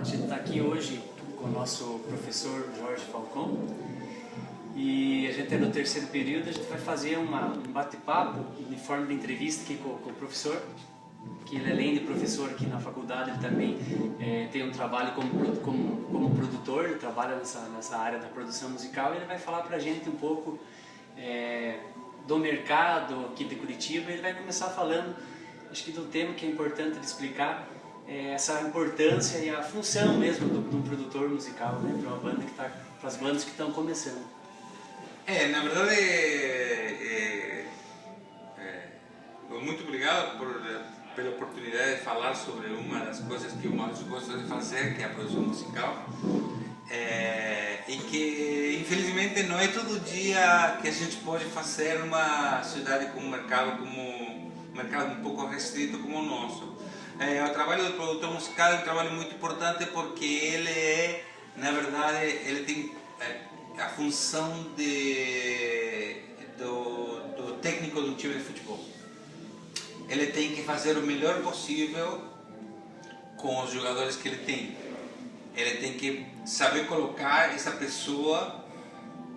A gente está aqui hoje com o nosso professor Jorge Falcão e a gente é no terceiro período. A gente vai fazer um bate-papo em forma de entrevista aqui com o professor, que ele, além de professor aqui na faculdade, ele também tem um trabalho como produtor. Ele trabalha nessa área da produção musical e ele vai falar para a gente um pouco do mercado aqui de Curitiba. Ele vai começar falando, acho que, do tema que é importante ele explicar, essa importância e a função mesmo de um produtor musical, né, para uma banda que para as bandas que estão começando. Na verdade, muito obrigado pela oportunidade de falar sobre uma das coisas que eu mais gosto de fazer, que é a produção musical. E que infelizmente não é todo dia que a gente pode fazer numa cidade com um mercado um pouco restrito como o nosso. O trabalho do produtor musical é um trabalho muito importante porque ele na verdade, ele tem a função do técnico de um time de futebol. Ele tem que fazer o melhor possível com os jogadores que ele tem. Ele tem que saber colocar essa pessoa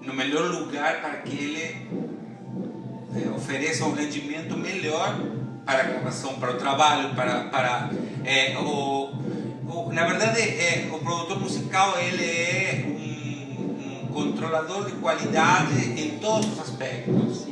no melhor lugar para que ele ofereça um rendimento melhor para a gravação, para o trabalho, na verdade, o produtor musical ele é um controlador de qualidade em todos os aspectos.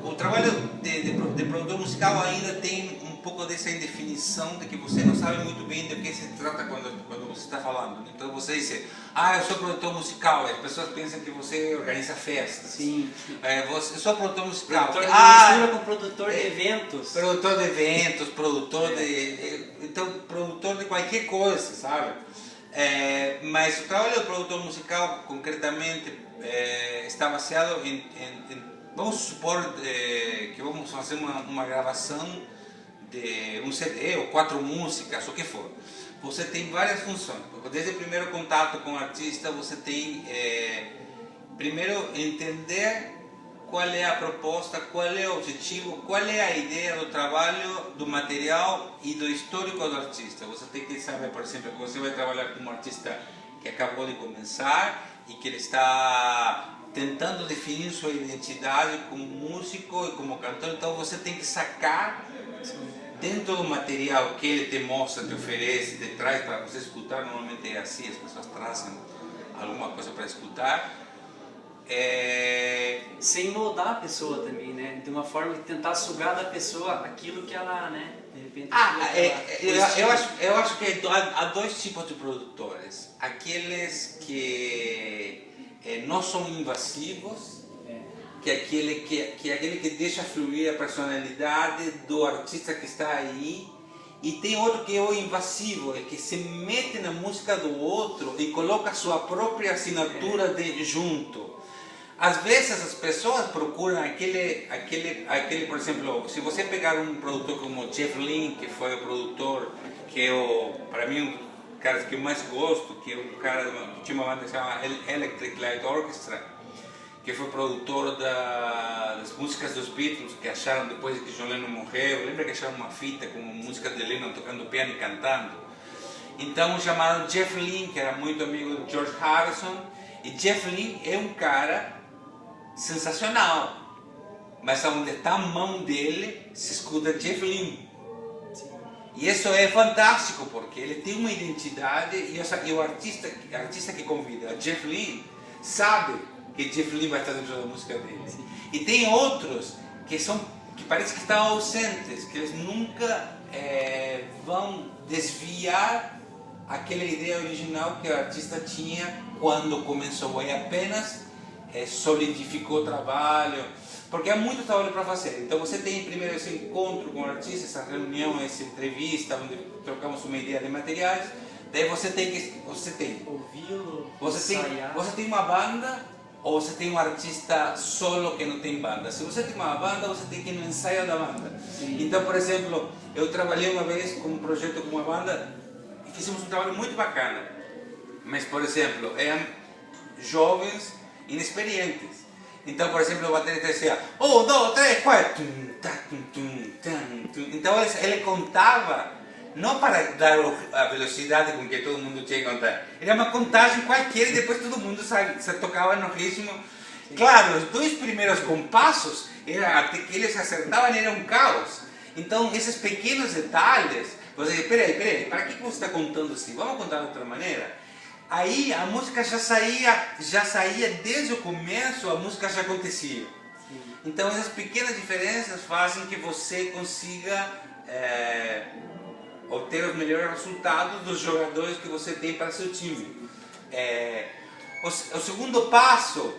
O trabalho de produtor musical ainda tem um pouco dessa indefinição de que você não sabe muito bem do que se trata quando você está falando. Então você diz, eu sou produtor musical, as pessoas pensam que você organiza festas. Sim. Eu sou produtor musical. Mistura com produtor de eventos. Produtor de eventos, produtor de qualquer coisa, sabe? Mas o trabalho do produtor musical, concretamente, está baseado vamos supor que vamos fazer uma gravação de um CD ou 4 músicas, o que for. Você tem várias funções. Desde o primeiro contato com o artista, você tem primeiro entender qual é a proposta, qual é o objetivo, qual é a ideia do trabalho, do material e do histórico do artista. Você tem que saber, por exemplo, que você vai trabalhar com um artista que acabou de começar e que ele está tentando definir sua identidade como músico e como cantor. Então você tem que sacar dentro do material que ele te mostra, te oferece, te traz para você escutar. Normalmente é assim, as pessoas trazem alguma coisa para escutar. Sem moldar a pessoa também, né? De uma forma de tentar sugar da pessoa aquilo que ela, né? De repente. Eu acho que há dois tipos de produtores. Aqueles que não são invasivos, que é aquele que deixa fluir a personalidade do artista que está aí. E tem outro que é o invasivo, que se mete na música do outro e coloca a sua própria assinatura junto. Às vezes as pessoas procuram aquele, por exemplo, se você pegar um produtor como Jeff Lynne, que foi o produtor, que é para mim um dos caras que eu mais gosto, que é um cara que tinha uma banda que se chama Electric Light Orchestra, que foi produtor das músicas dos Beatles, que acharam depois que John Lennon morreu. Lembra que acharam uma fita com música de Lennon tocando piano e cantando? Então chamaram Jeff Lynne, que era muito amigo de George Harrison, e Jeff Lynne é um cara sensacional, mas onde está a mão dele se escuta Jeff Lynne. E isso é fantástico porque ele tem uma identidade e o artista que convida Jeff Lynne sabe que Jeff Lynne vai estar dentro da música dele. E tem outros que parece que estão ausentes, que eles nunca vão desviar aquela ideia original que o artista tinha quando começou, e apenas solidificou o trabalho, porque há muito trabalho para fazer. Então você tem primeiro esse encontro com o artista, essa reunião, essa entrevista, onde trocamos uma ideia de materiais. Daí você tem ouvi-lo, você tem uma banda ou você tem um artista solo que não tem banda. Se você tem uma banda, você tem que ir no ensaio da banda. Sim. Então, por exemplo, eu trabalhei uma vez com um projeto com uma banda e fizemos um trabalho muito bacana. Mas, por exemplo, eram jovens inexperientes. Então, por exemplo, o baterista dizia 1, 2, 3, 4. Então ele contava não para dar a velocidade com que todo mundo tinha que cantar. Era uma contagem qualquer e depois todo mundo se tocava no ritmo. Claro, os 2 primeiros compassos, até que eles acertavam, era um caos. Então, esses pequenos detalhes, você diz, peraí, para que você está contando assim? Vamos contar de outra maneira? Aí a música já saía desde o começo, a música já acontecia. Então, essas pequenas diferenças fazem que você consiga obter os melhores resultados dos jogadores que você tem para seu time. O segundo passo,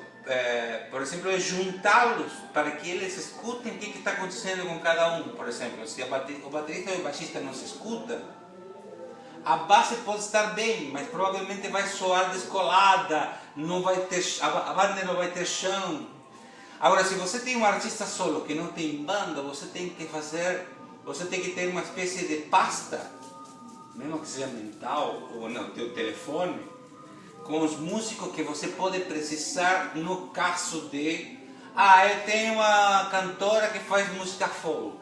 por exemplo, é juntá-los para que eles escutem o que está acontecendo com cada um. Por exemplo, se o baterista e o baixista não se escutam, a base pode estar bem, mas provavelmente vai soar descolada, não vai ter, a banda não vai ter chão. Agora, se você tem um artista solo que não tem banda, você tem que ter uma espécie de pasta, mesmo que seja mental ou no teu telefone, com os músicos que você pode precisar no caso de... eu tenho uma cantora que faz música folk.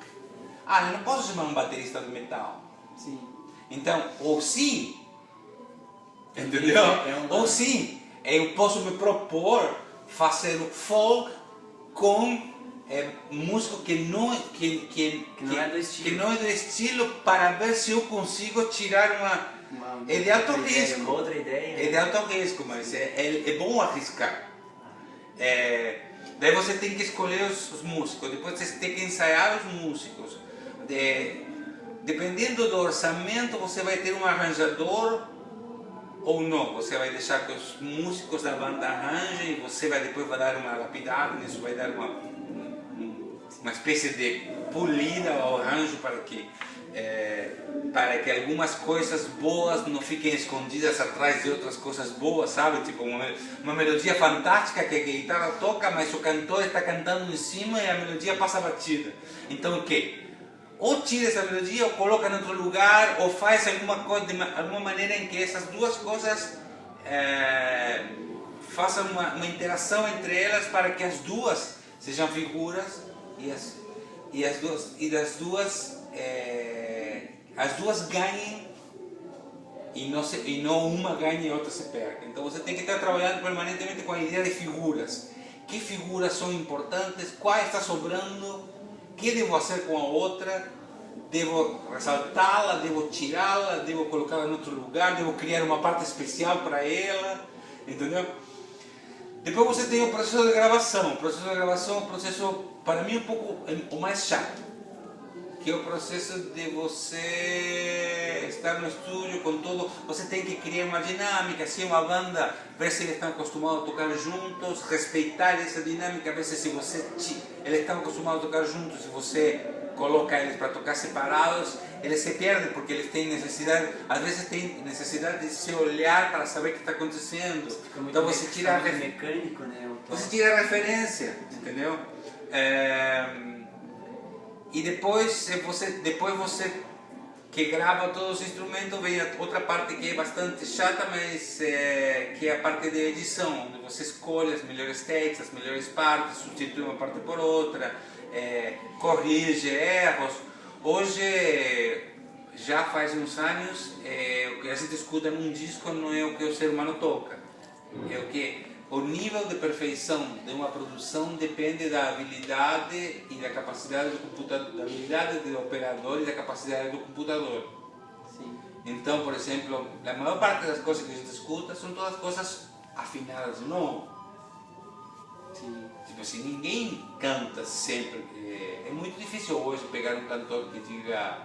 Eu não posso chamar um baterista de metal. Sim. Então, ou sim, entendeu? Ou sim, eu posso me propor fazer o folk com músico que não é do estilo, para ver se eu consigo tirar é de alto risco. Outra ideia. É de alto risco, mas é bom arriscar. Daí você tem que escolher os músicos, depois você tem que ensaiar os músicos. Dependendo do orçamento, você vai ter um arranjador ou não. Você vai deixar que os músicos da banda arranjem e você depois vai dar uma lapidada nisso, vai dar uma espécie de polida ao arranjo para que algumas coisas boas não fiquem escondidas atrás de outras coisas boas, sabe? Tipo uma melodia fantástica que a guitarra toca, mas o cantor está cantando em cima e a melodia passa batida. Então o quê? Ou tira essa melodia, ou coloca em outro lugar, ou faz alguma coisa de alguma maneira em que essas duas coisas façam uma interação entre elas para que as duas sejam figuras as duas ganhem e não uma ganhe e a outra se perca. Então você tem que estar trabalhando permanentemente com a ideia de figuras. Que figuras são importantes? Qual está sobrando? O que devo fazer com a outra? Devo ressaltá-la? Devo tirá-la? Devo colocá-la em outro lugar? Devo criar uma parte especial para ela? Entendeu? Depois você tem o processo de gravação. O processo de gravação é um processo, para mim, um pouco o mais chato, que é o processo de você estar no estúdio com todo. Você tem que criar uma dinâmica, se uma banda, ver se eles estão acostumados a tocar juntos, respeitar essa dinâmica, ver se eles estão acostumados a tocar juntos, se você coloca eles para tocar separados, eles se perdem porque eles têm necessidade, às vezes têm necessidade de se olhar para saber o que está acontecendo. Então você tira mecânico, né? Você tira a referência, entendeu? E depois você que grava todos os instrumentos, vem a outra parte que é bastante chata, mas que é a parte de edição, onde você escolhe as melhores takes, as melhores partes, substitui uma parte por outra, corrige erros. Hoje, já faz uns anos, o que a gente escuta num disco não é o que o ser humano toca, é o que o nível de perfeição de uma produção depende da habilidade e da capacidade do computador, da habilidade do operador e da capacidade do computador. Sim. Então, por exemplo, a maior parte das coisas que a gente escuta são todas coisas afinadas, não? Sim. Tipo assim, ninguém canta sempre. É muito difícil hoje pegar um cantor que diga: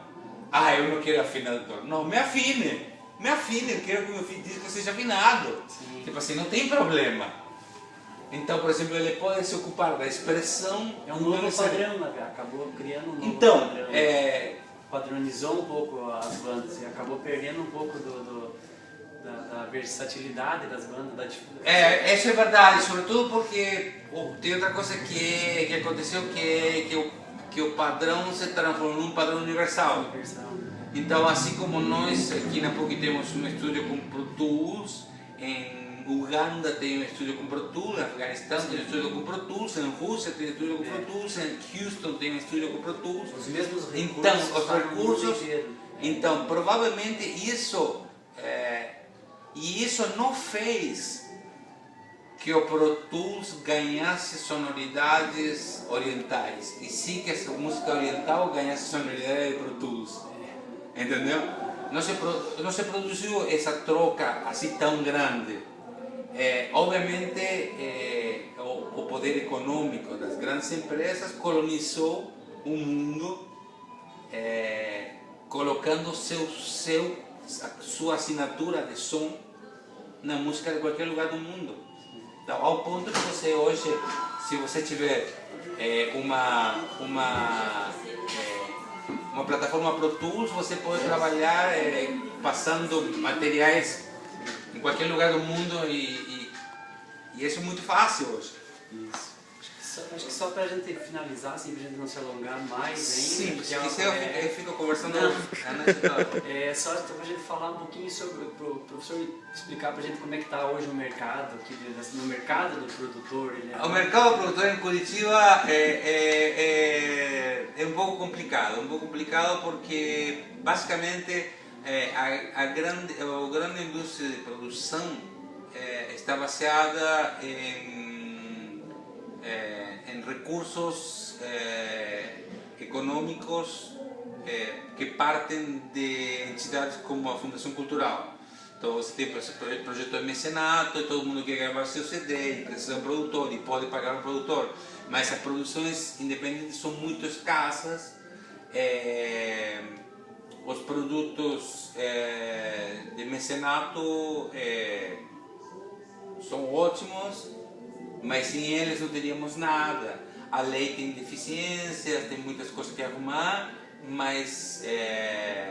eu não quero afinador. Não, me afine, eu quero que o meu disco seja afinado. Sim. Tipo assim, não tem problema. Então, por exemplo, ele pode se ocupar da expressão. É um novo padrão, né? Acabou criando um novo então, padrão. Padronizou um pouco as bandas e acabou perdendo um pouco da versatilidade das bandas. Isso é verdade, sobretudo porque tem outra coisa que aconteceu, que o padrão se transformou num padrão universal. Então, assim como nós aqui na PUC temos um estúdio com Pro Tools, em Uganda tem um estúdio com Pro Tools, em Afeganistão tem um estúdio com Pro Tools, em Rússia tem um estúdio com Pro Tools, em Houston tem um estúdio com Pro Tools. Os mesmos recursos. Então, os recursos Então, provavelmente isso não fez que o Pro Tools ganhasse sonoridades orientais, e sim que essa música oriental ganhasse sonoridade de Pro Tools, entendeu? Não se produziu essa troca assim tão grande. Obviamente, o poder econômico das grandes empresas colonizou o mundo, colocando sua assinatura de som na música de qualquer lugar do mundo. Então, ao ponto que você hoje, se você tiver uma plataforma Pro Tools, você pode trabalhar passando materiais em qualquer lugar do mundo e isso é muito fácil hoje. Isso. Acho que só para a gente finalizar, assim, para a gente não se alongar mais ainda. Sim, isso eu fico conversando. Só para a gente falar um pouquinho sobre, o professor explicar para a gente como é que está hoje o mercado, aqui, no mercado do produtor. O mercado do produtor em Curitiba é um pouco complicado porque basicamente a grande indústria de produção está baseada em recursos econômicos que partem de entidades como a Fundação Cultural. Então você tem projeto de mecenato e todo mundo quer gravar seu CD e precisa de um produtor e pode pagar um produtor, mas as produções independentes são muito escassas. Os produtos de mecenato são ótimos, mas sem eles não teríamos nada. A lei tem deficiências, tem muitas coisas que arrumar, mas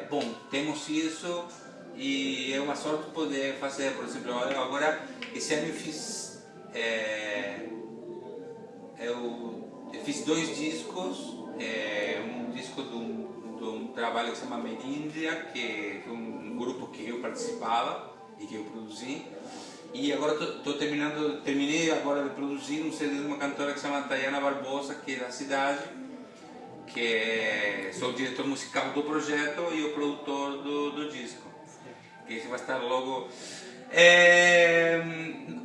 bom, temos isso e é uma sorte poder fazer. Por exemplo, agora esse ano eu fiz fiz 2 discos, um disco de um trabalho que se chama Meríndia, que foi um grupo que eu participava e que eu produzi. E agora terminei agora de produzir um CD de uma cantora que se chama Tayana Barbosa, que é da cidade, que sou o diretor musical do projeto e o produtor do disco, que esse vai estar logo.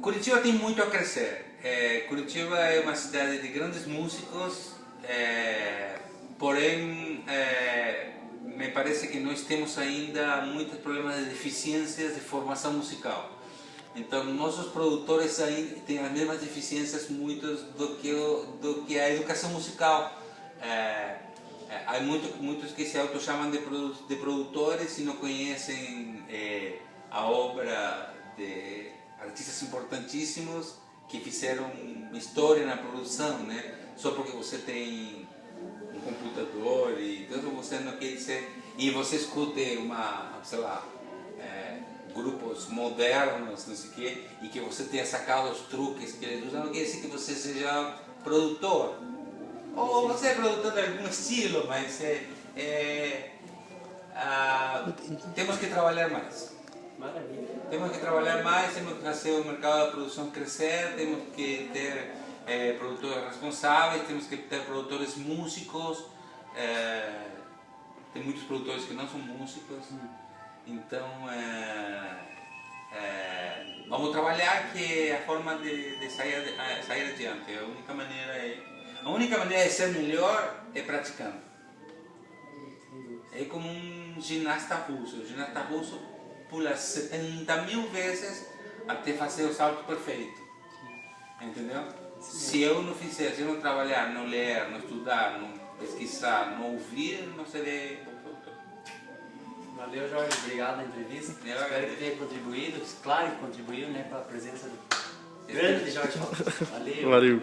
Curitiba tem muito a crescer. Curitiba é uma cidade de grandes músicos, porém me parece que nós temos ainda muitos problemas de deficiências de formação musical. Então, nossos produtores ainda têm as mesmas deficiências muitas do que a educação musical. Há muitos que se auto-chamam de produtores e não conhecem a obra de artistas importantíssimos que fizeram história na produção, né? Só porque você tem um computador e então você não quer dizer, e você escuta sei lá, grupos modernos, não sei o quê, e que você tenha sacado os truques que eles usam, não quer dizer que você seja produtor. Ou você é produtor de algum estilo, mas temos que trabalhar mais. Maravilha. Temos que trabalhar mais, temos que fazer o mercado da produção crescer, temos que ter produtores responsáveis, temos que ter produtores músicos. Tem muitos produtores que não são músicos. Então, vamos trabalhar, que é a forma de sair adiante. A única maneira de ser melhor é praticando. É como um ginasta russo. O ginasta russo pula 70.000 vezes até fazer o salto perfeito. Entendeu? Se eu não fizer, se eu não trabalhar, não ler, não estudar, não pesquisar, não ouvir, não serei bom produtor. Valeu, Jorge. Obrigado pela entrevista. Espero que tenha contribuído. Claro que contribuiu, né, para a presença do grande Jorge Falcão. Valeu. Valeu.